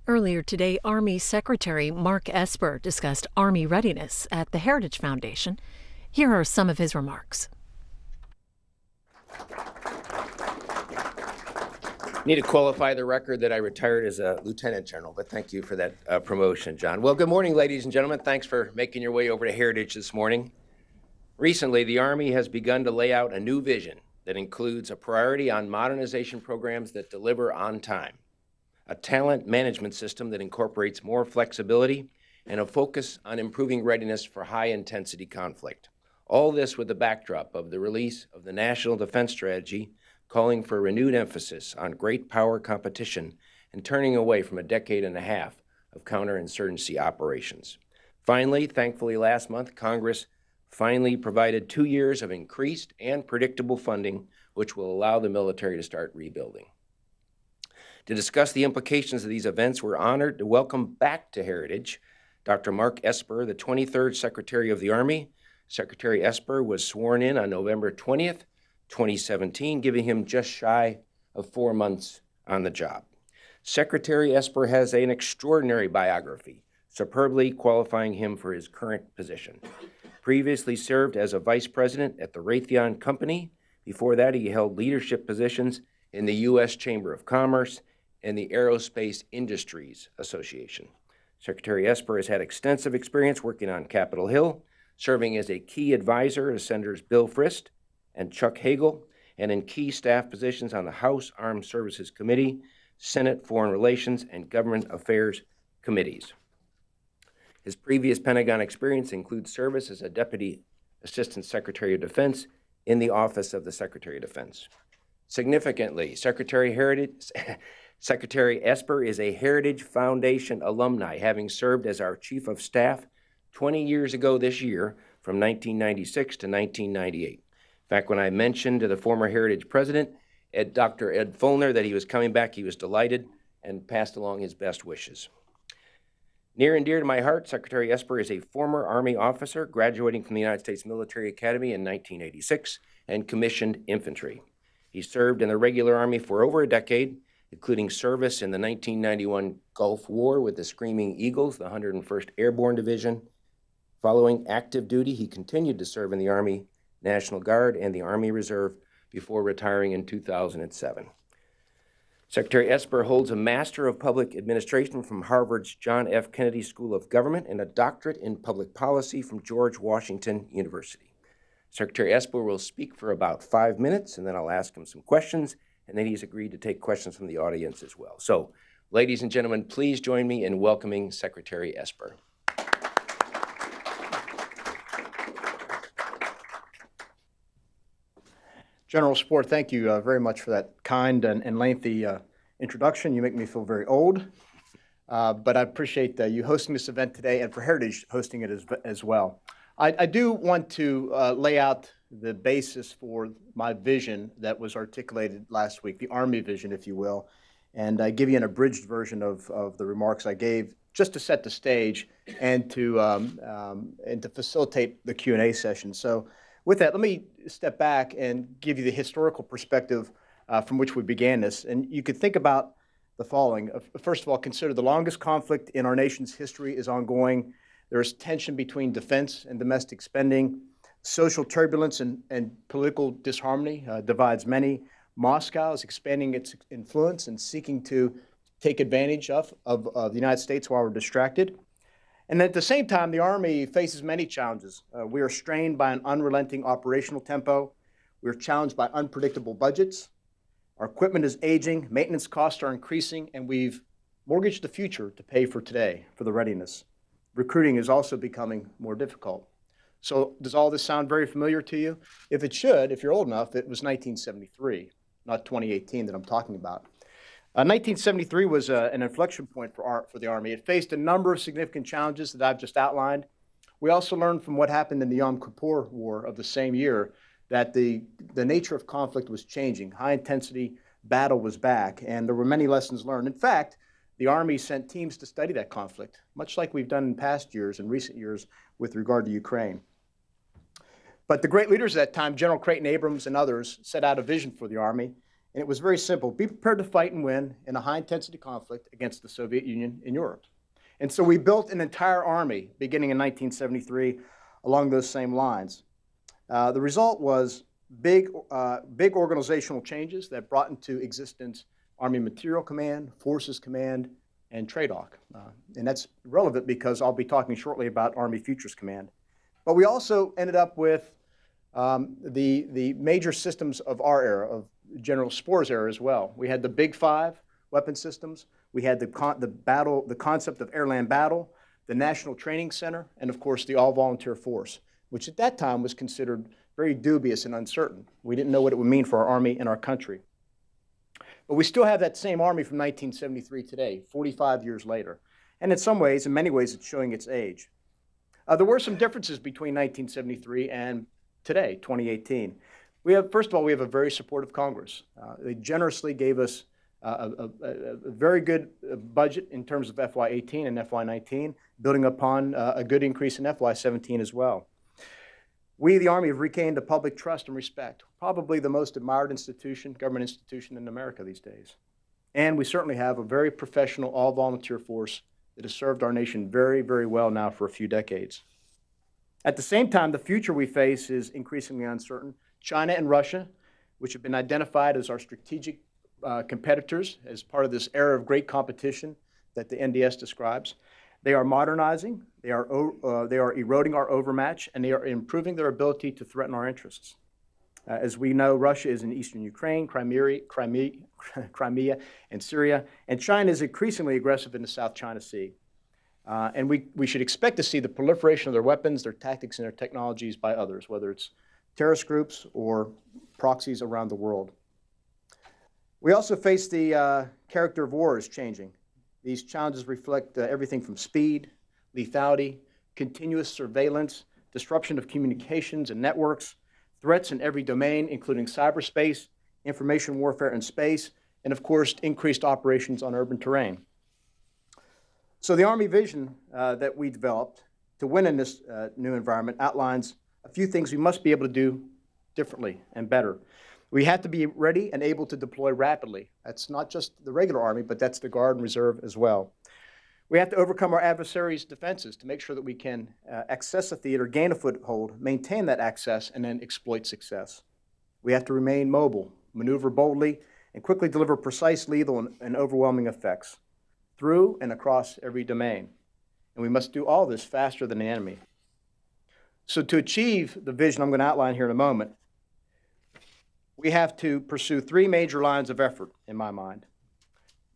Earlier today, Army Secretary Mark Esper discussed Army readiness at the Heritage Foundation. Here are some of his remarks. Need to qualify the record that I retired as a lieutenant general, but thank you for that promotion, John. Well, good morning, ladies and gentlemen. Thanks for making your way over to Heritage this morning. Recently, the Army has begun to lay out a new vision that includes a priority on modernization programs that deliver on time, a talent management system that incorporates more flexibility, and a focus on improving readiness for high-intensity conflict. All this with the backdrop of the release of the National Defense Strategy, calling for renewed emphasis on great power competition and turning away from a decade and a half of counterinsurgency operations. Finally, thankfully last month, Congress finally provided 2 years of increased and predictable funding, which will allow the military to start rebuilding. To discuss the implications of these events, we're honored to welcome back to Heritage Dr. Mark Esper, the 23rd Secretary of the Army. Secretary Esper was sworn in on November 20th, 2017, giving him just shy of 4 months on the job. Secretary Esper has an extraordinary biography, superbly qualifying him for his current position. Previously served as a vice president at the Raytheon Company. Before that, he held leadership positions in the U.S. Chamber of Commerce and the Aerospace Industries Association. Secretary Esper has had extensive experience working on Capitol Hill, serving as a key advisor to Senators Bill Frist and Chuck Hagel, and in key staff positions on the House Armed Services Committee, Senate Foreign Relations, and Government Affairs Committees. His previous Pentagon experience includes service as a Deputy Assistant Secretary of Defense in the Office of the Secretary of Defense. Significantly, Secretary Esper is a Heritage Foundation alumni, having served as our Chief of Staff 20 years ago this year, from 1996 to 1998. In fact, when I mentioned to the former Heritage president, Dr. Ed Fulner, that he was coming back, he was delighted and passed along his best wishes. Near and dear to my heart, Secretary Esper is a former Army officer graduating from the United States Military Academy in 1986 and commissioned infantry. He served in the regular Army for over a decade, including service in the 1991 Gulf War with the Screaming Eagles, the 101st Airborne Division. Following active duty, he continued to serve in the Army National Guard and the Army Reserve before retiring in 2007. Secretary Esper holds a Master of Public Administration from Harvard's John F. Kennedy School of Government and a doctorate in public policy from George Washington University. Secretary Esper will speak for about 5 minutes, and then I'll ask him some questions, and then he's agreed to take questions from the audience as well. So, ladies and gentlemen, please join me in welcoming Secretary Esper. General Sport, thank you very much for that kind and lengthy introduction. You make me feel very old, but I appreciate you hosting this event today and for Heritage hosting it as well. I do want to lay out the basis for my vision that was articulated last week, the Army vision, if you will, and I give you an abridged version of the remarks I gave just to set the stage and to facilitate the Q&A session. So with that, let me step back and give you the historical perspective from which we began this. And you could think about the following. First of all, consider the longest conflict in our nation's history is ongoing. There is tension between defense and domestic spending. Social turbulence and political disharmony divides many. Moscow is expanding its influence and seeking to take advantage of the United States while we're distracted. And at the same time, the Army faces many challenges. We are strained by an unrelenting operational tempo. We're challenged by unpredictable budgets. Our equipment is aging, maintenance costs are increasing, and we've mortgaged the future to pay for today, for the readiness. Recruiting is also becoming more difficult. So does all this sound very familiar to you? If it should, if you're old enough, it was 1973, not 2018 that I'm talking about. 1973 was an inflection point for the Army. It faced a number of significant challenges that I've just outlined. We also learned from what happened in the Yom Kippur War of the same year that the nature of conflict was changing. High-intensity battle was back, and there were many lessons learned. In fact, the Army sent teams to study that conflict, much like we've done in past years, in recent years, with regard to Ukraine. But the great leaders at that time, General Creighton Abrams and others, set out a vision for the Army. And it was very simple. Be prepared to fight and win in a high-intensity conflict against the Soviet Union in Europe. And so we built an entire army beginning in 1973 along those same lines. The result was big organizational changes that brought into existence Army Material Command, Forces Command, and TRADOC. And that's relevant because I'll be talking shortly about Army Futures Command. But we also ended up with the major systems of our era, of General Spore's era as well. We had the Big Five weapon systems. We had the concept of air-land battle, the National Training Center, and of course the all-volunteer force, which at that time was considered very dubious and uncertain. We didn't know what it would mean for our Army and our country. But we still have that same Army from 1973 today, 45 years later. And in some ways, in many ways, it's showing its age. There were some differences between 1973 and today, 2018. First of all, we have a very supportive Congress. They generously gave us a very good budget in terms of FY18 and FY19, building upon a good increase in FY17 as well. We, the Army, have regained the public trust and respect, probably the most admired government institution in America these days. And we certainly have a very professional, all-volunteer force that has served our nation very, very well now for a few decades. At the same time, the future we face is increasingly uncertain. China and Russia, which have been identified as our strategic competitors as part of this era of great competition that the NDS describes, they are modernizing, they are eroding our overmatch, and they are improving their ability to threaten our interests. As we know, Russia is in eastern Ukraine, Crimea, and Syria, and China is increasingly aggressive in the South China Sea. And we should expect to see the proliferation of their weapons, their tactics, and their technologies by others, whether it's terrorist groups or proxies around the world. We also face the character of war is changing. These challenges reflect everything from speed, lethality, continuous surveillance, disruption of communications and networks, threats in every domain, including cyberspace, information warfare in space, and of course, increased operations on urban terrain. So the Army vision that we developed to win in this new environment outlines a few things we must be able to do differently and better. We have to be ready and able to deploy rapidly. That's not just the regular Army, but that's the Guard and Reserve as well. We have to overcome our adversaries' defenses to make sure that we can access a theater, gain a foothold, maintain that access, and then exploit success. We have to remain mobile, maneuver boldly, and quickly deliver precise, lethal, and overwhelming effects through and across every domain. And we must do all this faster than the enemy. So to achieve the vision I'm going to outline here in a moment, we have to pursue three major lines of effort, in my mind.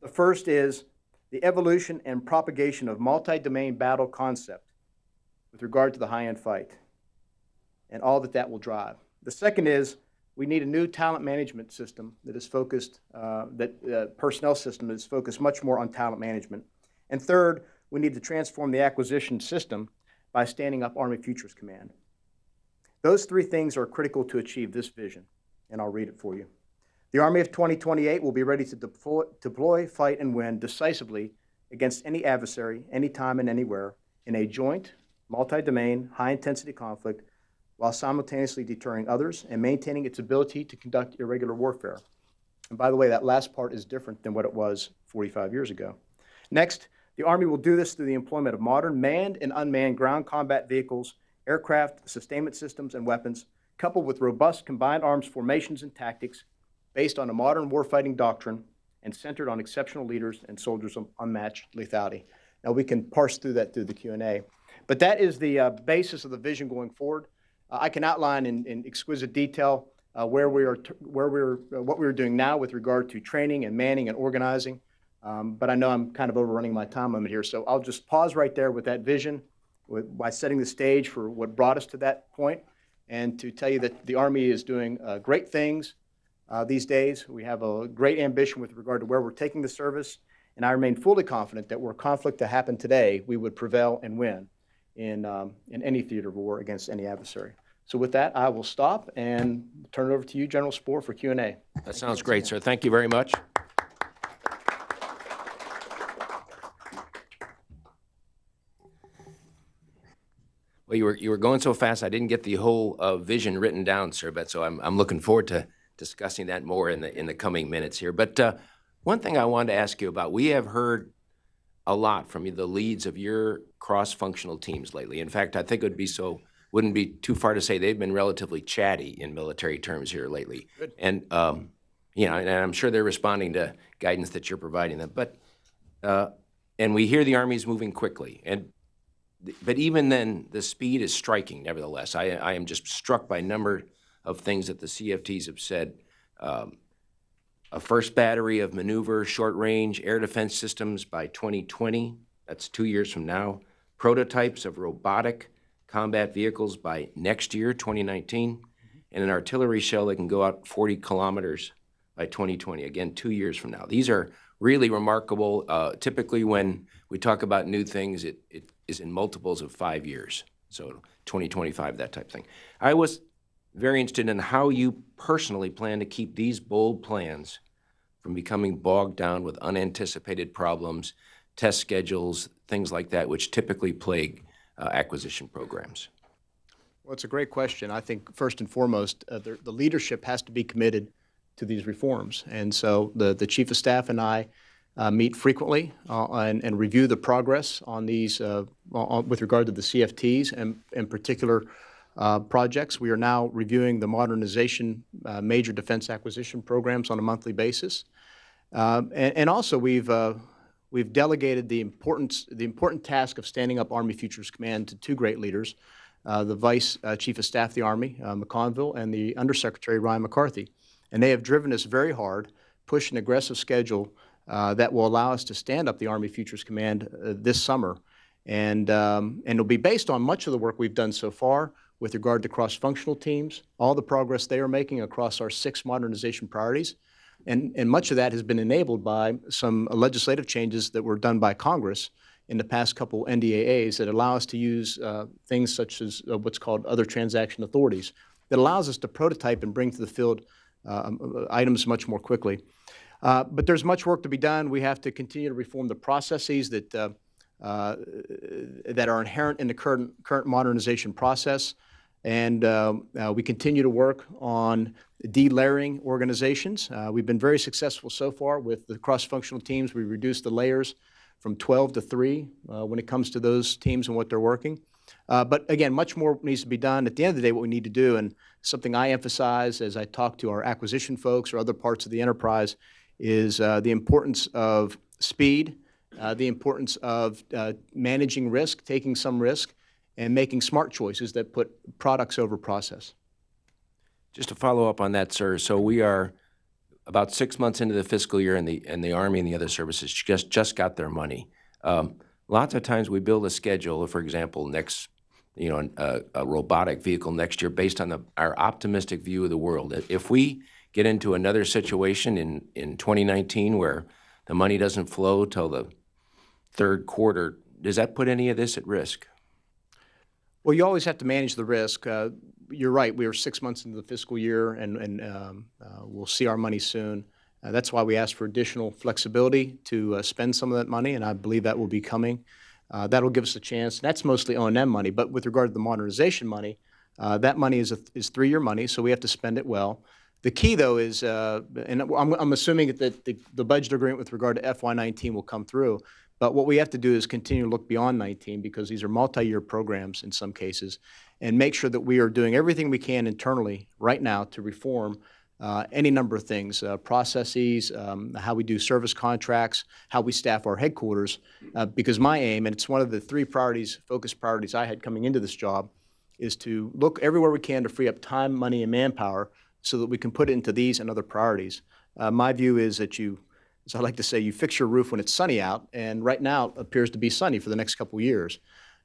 The first is the evolution and propagation of multi-domain battle concept with regard to the high-end fight and all that will drive. The second is we need a new talent management system that is focused, personnel system that is focused much more on talent management. And third, we need to transform the acquisition system by standing up Army Futures Command. Those three things are critical to achieve this vision, and I'll read it for you. The Army of 2028 will be ready to deploy, fight, and win decisively against any adversary, anytime and anywhere, in a joint, multi-domain, high-intensity conflict, while simultaneously deterring others and maintaining its ability to conduct irregular warfare. And by the way, that last part is different than what it was 45 years ago. Next, the Army will do this through the employment of modern manned and unmanned ground combat vehicles, aircraft, sustainment systems, and weapons, coupled with robust combined arms formations and tactics based on a modern warfighting doctrine and centered on exceptional leaders and soldiers of unmatched lethality. Now, we can parse through that through the Q&A. But that is the basis of the vision going forward. I can outline in exquisite detail what we are doing now with regard to training and manning and organizing. But I know I'm kind of overrunning my time limit here, so I'll just pause right there with that vision, by setting the stage for what brought us to that point, and to tell you that the Army is doing great things these days. We have a great ambition with regard to where we're taking the service, and I remain fully confident that were conflict to happen today, we would prevail and win in any theater of war against any adversary. So with that, I will stop and turn it over to you, General Spore, for Q&A. That sounds great, sir. Thank you very much. Well, you were going so fast, I didn't get the whole vision written down, sir. But so I'm looking forward to discussing that more in the coming minutes here. But one thing I wanted to ask you about, we have heard a lot from the leads of your cross-functional teams lately. In fact, I think wouldn't be too far to say they've been relatively chatty in military terms here lately. Good. And and I'm sure they're responding to guidance that you're providing them. But and we hear the Army's moving quickly. But even then, the speed is striking, nevertheless. I am just struck by a number of things that the CFTs have said. A first battery of maneuver, short-range air defense systems by 2020. That's 2 years from now. Prototypes of robotic combat vehicles by next year, 2019. And an artillery shell that can go out 40 kilometers by 2020, again, 2 years from now. These are really remarkable. Typically, when we talk about new things, it is in multiples of 5 years. So 2025, that type of thing. I was very interested in how you personally plan to keep these bold plans from becoming bogged down with unanticipated problems, test schedules, things like that, which typically plague acquisition programs. Well, it's a great question. I think first and foremost, the leadership has to be committed to these reforms. And so the Chief of Staff and I meet frequently and review the progress on these with regard to the CFTs and in particular projects. We are now reviewing the modernization major defense acquisition programs on a monthly basis. And also we've delegated the important task of standing up Army Futures Command to two great leaders, the Vice Chief of Staff of the Army, McConville, and the Undersecretary, Ryan McCarthy. And they have driven us very hard, pushed an aggressive schedule that will allow us to stand up the Army Futures Command this summer. And it'll be based on much of the work we've done so far with regard to cross-functional teams, all the progress they are making across our 6 modernization priorities. And much of that has been enabled by some legislative changes that were done by Congress in the past couple NDAAs that allow us to use things such as what's called other transaction authorities that allows us to prototype and bring to the field items much more quickly. But there's much work to be done. We have to continue to reform the processes that are inherent in the current modernization process. And we continue to work on delayering organizations. We've been very successful so far with the cross-functional teams. We reduced the layers from 12 to 3 when it comes to those teams and what they're working. But again, much more needs to be done. At the end of the day, what we need to do, and something I emphasize as I talk to our acquisition folks or other parts of the enterprise, is the importance of speed, the importance of managing risk, taking some risk, and making smart choices that put products over process. Just to follow up on that, sir, so we are about 6 months into the fiscal year, and the Army and the other services just got their money. Lots of times we build a schedule, for example, a robotic vehicle next year based on our optimistic view of the world. If we get into another situation in 2019 where the money doesn't flow till the third quarter, does that put any of this at risk? Well, you always have to manage the risk. You're right. We are 6 months into the fiscal year, and we'll see our money soon. That's why we asked for additional flexibility to spend some of that money, and I believe that will be coming. That'll give us a chance. That's mostly O&M money, but with regard to the modernization money, that money is 3-year money, so we have to spend it well. The key, though, is, and I'm assuming that the budget agreement with regard to FY19 will come through, but what we have to do is continue to look beyond 19 because these are multi-year programs in some cases, and make sure that we are doing everything we can internally right now to reform any number of things, processes, how we do service contracts, how we staff our headquarters, because my aim, and it's one of the 3 priorities, focus priorities I had coming into this job, is to look everywhere we can to free up time, money, and manpower so that we can put it into these and other priorities. My view is that as I like to say, you fix your roof when it's sunny out, and right now it appears to be sunny for the next couple of years.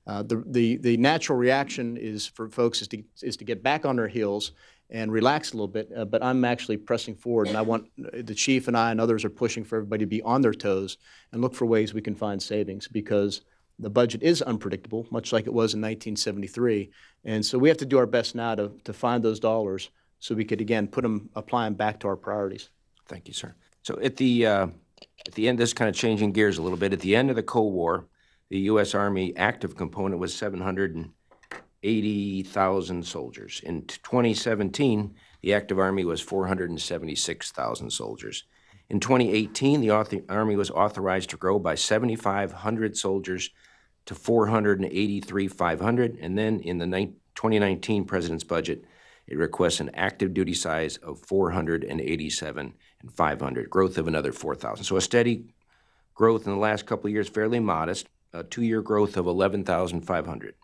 The natural reaction is for folks is to get back on their heels and relax a little bit, but I'm actually pressing forward, and I want the chief and I and others are pushing for everybody to be on their toes and look for ways we can find savings because the budget is unpredictable, much like it was in 1973, and so we have to do our best now to find those dollars so we could, again, apply them back to our priorities. Thank you, sir. So at the end, this kind of changing gears a little bit, at the end of the Cold War, the U.S. Army active component was 780,000 soldiers. In 2017, the active Army was 476,000 soldiers. In 2018, the Army was authorized to grow by 7,500 soldiers to 483,500, and then in the 2019 President's budget, it requests an active duty size of 487,500, growth of another 4,000. So a steady growth in the last couple of years, fairly modest, a 2-year growth of 11,500.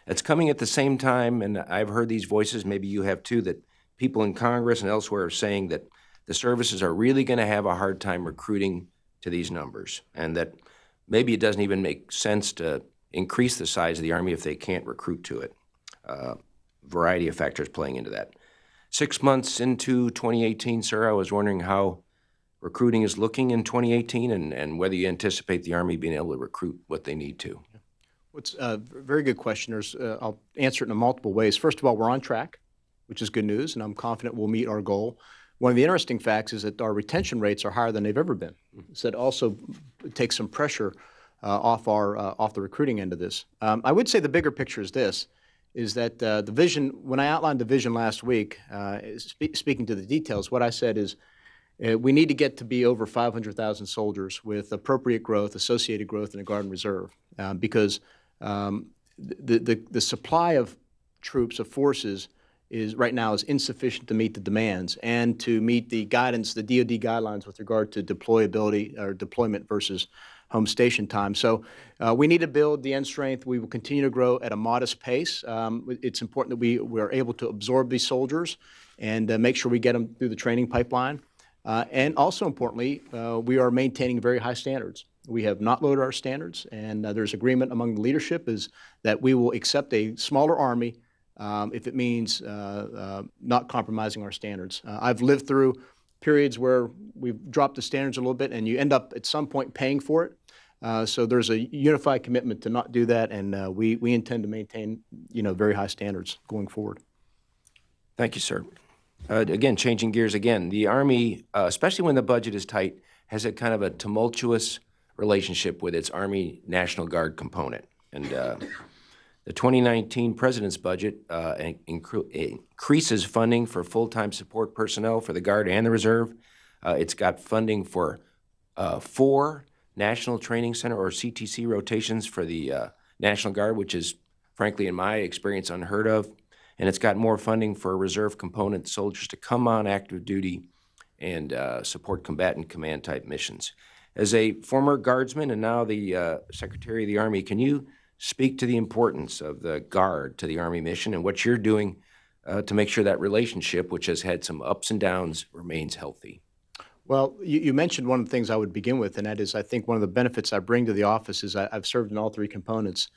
It's coming at the same time, and I've heard these voices, maybe you have too, that people in Congress and elsewhere are saying that the services are really going to have a hard time recruiting to these numbers, and that maybe it doesn't even make sense to increase the size of the Army if they can't recruit to it. Variety of factors playing into that. 6 months into 2018, sir, I was wondering how recruiting is looking in 2018 and whether you anticipate the Army being able to recruit what they need to. It's a very good question. I'll answer it in multiple ways. First of all, we're on track, which is good news, and I'm confident we'll meet our goal. One of the interesting facts is that our retention rates are higher than they've ever been. So that also takes some pressure off the recruiting end of this. I would say the bigger picture is this, is that the vision, when I outlined the vision last week, speaking to the details, what I said is we need to get to be over 500,000 soldiers with appropriate growth, associated growth in the Guard and Reserve, because the supply of troops, of forces, right now is insufficient to meet the demands and to meet the guidance, the DoD guidelines with regard to deployability or deployment versus home station time. So we need to build the end strength. We will continue to grow at a modest pace. It's important that we are able to absorb these soldiers and make sure we get them through the training pipeline. And also importantly, we are maintaining very high standards. We have not lowered our standards, and there's agreement among the leadership is that we will accept a smaller Army if it means not compromising our standards. I've lived through periods where we've dropped the standards a little bit, and you end up at some point paying for it. So there's a unified commitment to not do that, and we intend to maintain, very high standards going forward. Thank you, sir. Again, changing gears again, the Army, especially when the budget is tight, has a kind of a tumultuous relationship with its Army National Guard component. And the 2019 President's budget increases funding for full-time support personnel for the Guard and the Reserve. It's got funding for 4 National Training Center or CTC rotations for the National Guard, which is, frankly, in my experience, unheard of. And it's got more funding for reserve component soldiers to come on active duty and support combatant command-type missions. As a former Guardsman and now the Secretary of the Army, can you speak to the importance of the Guard to the Army mission and what you're doing to make sure that relationship, which has had some ups and downs, remains healthy? Well, you mentioned one of the things I would begin with, and that is I think one of the benefits I bring to the office is I've served in all 3 components,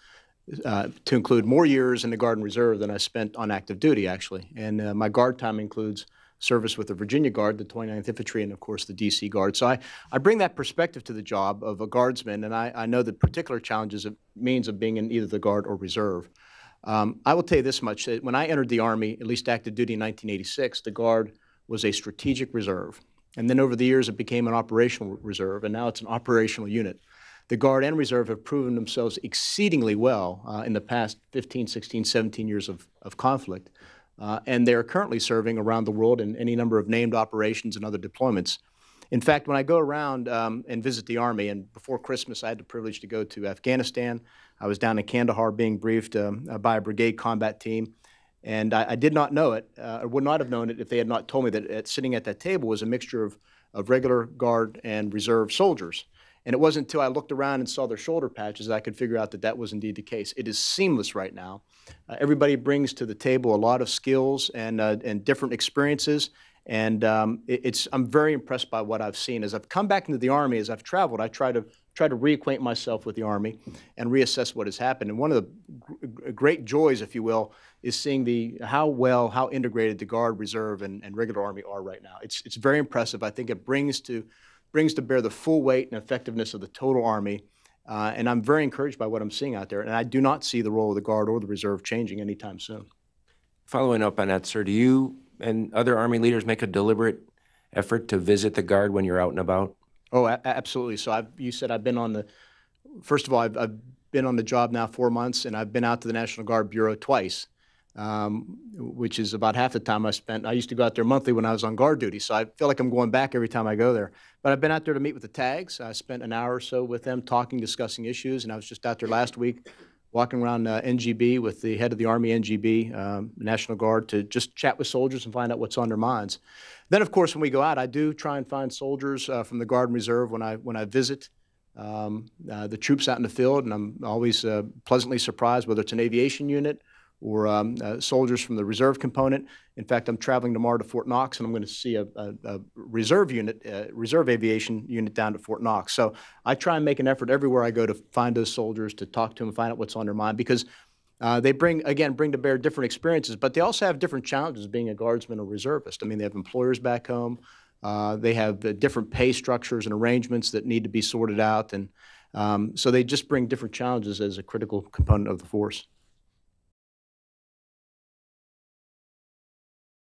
to include more years in the Guard and Reserve than I spent on active duty, actually. And my Guard time includes service with the Virginia Guard, the 29th Infantry, and of course the D.C. Guard. So I bring that perspective to the job of a Guardsman, and I know the particular challenges it means of being in either the Guard or Reserve. I will tell you this much, that when I entered the Army, at least active duty in 1986, the Guard was a strategic reserve. And then over the years it became an operational reserve, and now it's an operational unit. The Guard and Reserve have proven themselves exceedingly well in the past 15, 16, 17 years of conflict. And they're currently serving around the world in any number of named operations and other deployments. In fact, when I go around and visit the Army, and before Christmas I had the privilege to go to Afghanistan. I was down in Kandahar being briefed by a brigade combat team. And I did not know it, or would not have known it if they had not told me that sitting at that table was a mixture of regular Guard and Reserve soldiers. And it wasn't until I looked around and saw their shoulder patches that I could figure out that that was indeed the case. It is seamless right now. Everybody brings to the table a lot of skills and different experiences. And I'm very impressed by what I've seen. As I've come back into the Army, as I've traveled, I try to reacquaint myself with the Army and reassess what has happened. And one of the great joys, if you will, is seeing how integrated the Guard, Reserve, and regular Army are right now. It's very impressive. I think it brings to bear the full weight and effectiveness of the total Army. And I'm very encouraged by what I'm seeing out there. And I do not see the role of the Guard or the Reserve changing anytime soon. Following up on that, sir, do you and other Army leaders make a deliberate effort to visit the Guard when you're out and about? Oh, absolutely. So you said I've been on the, first of all, I've been on the job now 4 months, and I've been out to the National Guard Bureau twice. which is about half the time I spent. I used to go out there monthly when I was on guard duty, so I feel like I'm going back every time I go there. But I've been out there to meet with the tags. I spent an hour or so with them talking, discussing issues, and I was just out there last week walking around NGB with the head of the Army NGB, National Guard, to just chat with soldiers and find out what's on their minds. Then, of course, when we go out, I do try and find soldiers from the Guard and Reserve when I visit the troops out in the field, and I'm always pleasantly surprised, whether it's an aviation unit or soldiers from the reserve component. In fact, I'm traveling tomorrow to Fort Knox, and I'm going to see a reserve unit, reserve aviation unit down to Fort Knox. So I try and make an effort everywhere I go to find those soldiers, to talk to them, find out what's on their mind, because they bring to bear different experiences, but they also have different challenges being a guardsman or reservist. I mean, they have employers back home. They have different pay structures and arrangements that need to be sorted out, and so they just bring different challenges as a critical component of the force.